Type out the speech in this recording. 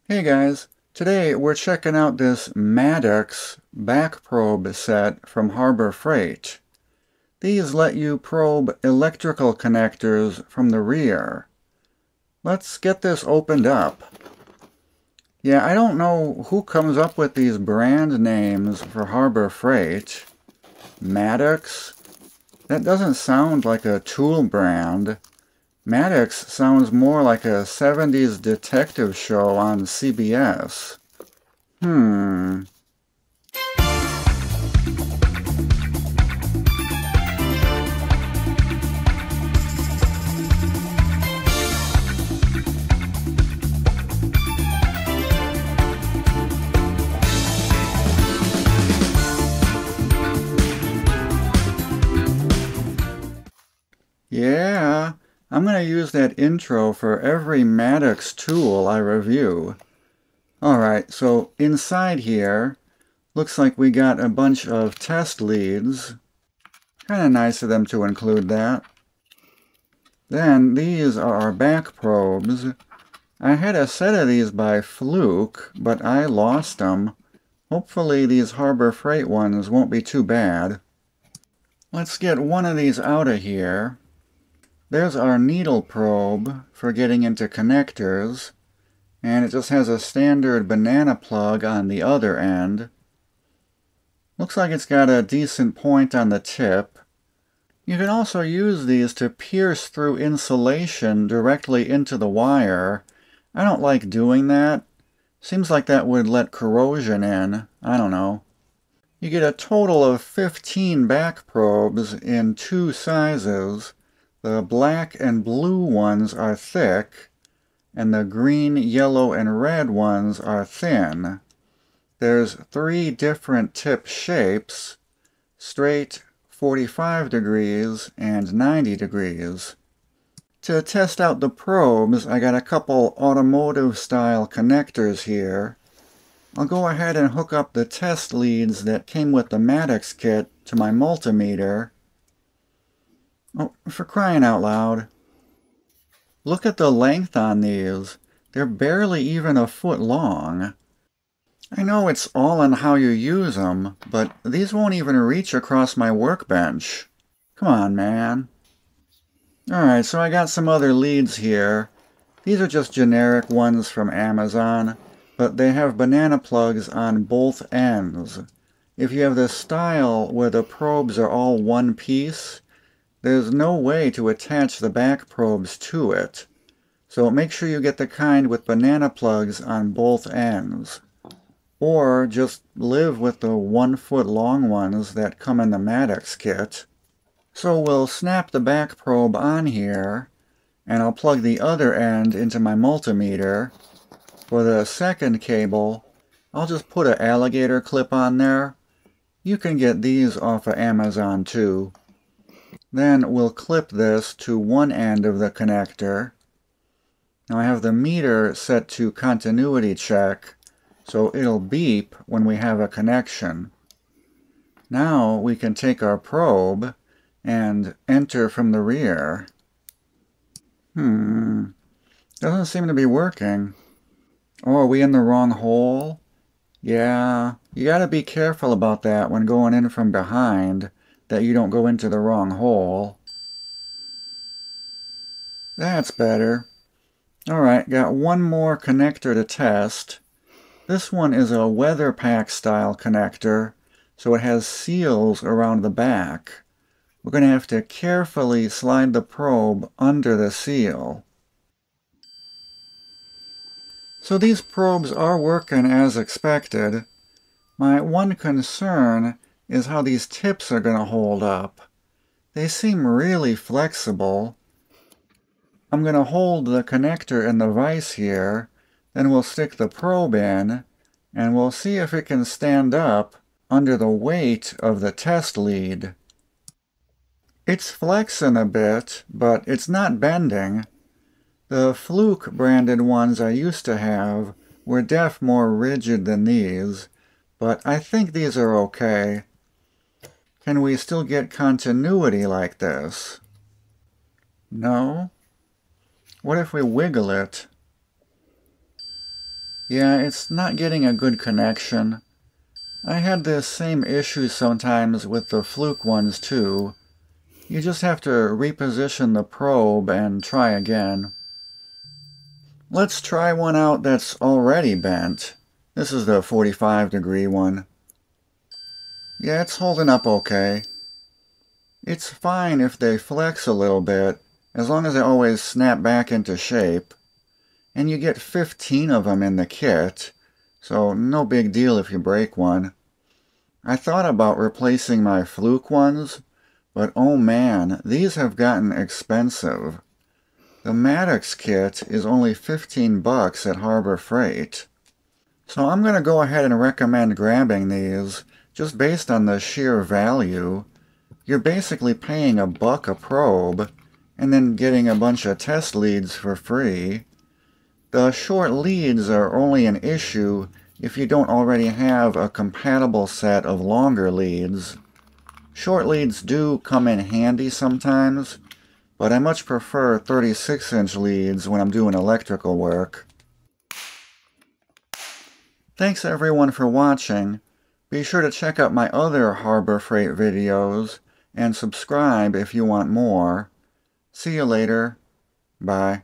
Hey guys, today we're checking out this Maddox Backprobe set from Harbor Freight. These let you probe electrical connectors from the rear. Let's get this opened up. Yeah, I don't know who comes up with these brand names for Harbor Freight. Maddox? That doesn't sound like a tool brand. Maddox sounds more like a 70s detective show on CBS. Yeah, I'm going to use that intro for every Maddox tool I review. Alright, so inside here, looks like we got a bunch of test leads. Kind of nice of them to include that. Then these are our back probes. I had a set of these by fluke, but I lost them. Hopefully these Harbor Freight ones won't be too bad. Let's get one of these out of here. There's our needle probe for getting into connectors, and it just has a standard banana plug on the other end. Looks like it's got a decent point on the tip. You can also use these to pierce through insulation directly into the wire. I don't like doing that. Seems like that would let corrosion in. I don't know. You get a total of 15 back probes in 2 sizes. The black and blue ones are thick, and the green, yellow, and red ones are thin. There's 3 different tip shapes: straight, 45 degrees, and 90 degrees. To test out the probes, I got a couple automotive style connectors here. I'll go ahead and hook up the test leads that came with the Maddox kit to my multimeter. Oh, for crying out loud. Look at the length on these. They're barely even a foot long. I know it's all on how you use them, but these won't even reach across my workbench. Come on, man. Alright, so I got some other leads here. These are just generic ones from Amazon, but they have banana plugs on both ends. If you have the style where the probes are all one piece, there's no way to attach the back probes to it. So make sure you get the kind with banana plugs on both ends. Or just live with the 1 foot long ones that come in the Maddox kit. So we'll snap the back probe on here, and I'll plug the other end into my multimeter. For the second cable, I'll just put an alligator clip on there. You can get these off of Amazon too. Then we'll clip this to one end of the connector. Now I have the meter set to continuity check, so it'll beep when we have a connection. Now we can take our probe and enter from the rear. Doesn't seem to be working. Oh, are we in the wrong hole? Yeah, you gotta be careful about that when going in from behind, that you don't go into the wrong hole. That's better. Alright, got one more connector to test. This one is a weather pack style connector, so it has seals around the back. We're going to have to carefully slide the probe under the seal. So these probes are working as expected. My one concern is how these tips are going to hold up. They seem really flexible. I'm going to hold the connector in the vise here, then we'll stick the probe in, and we'll see if it can stand up under the weight of the test lead. It's flexing a bit, but it's not bending. The Fluke branded ones I used to have were more rigid than these, but I think these are okay. Can we still get continuity like this? No? What if we wiggle it? Yeah, it's not getting a good connection. I had this same issue sometimes with the fluke ones too. You just have to reposition the probe and try again. Let's try one out that's already bent. This is the 45-degree one. Yeah, it's holding up okay. It's fine if they flex a little bit, as long as they always snap back into shape. And you get 15 of them in the kit, so no big deal if you break one. I thought about replacing my fluke ones, but oh man, these have gotten expensive. The Maddox kit is only 15 bucks at Harbor Freight. So I'm going to go ahead and recommend grabbing these, just based on the sheer value. You're basically paying $1 a probe, and then getting a bunch of test leads for free. The short leads are only an issue if you don't already have a compatible set of longer leads. Short leads do come in handy sometimes, but I much prefer 36-inch leads when I'm doing electrical work. Thanks everyone for watching. Be sure to check out my other Harbor Freight videos, and subscribe if you want more. See you later. Bye.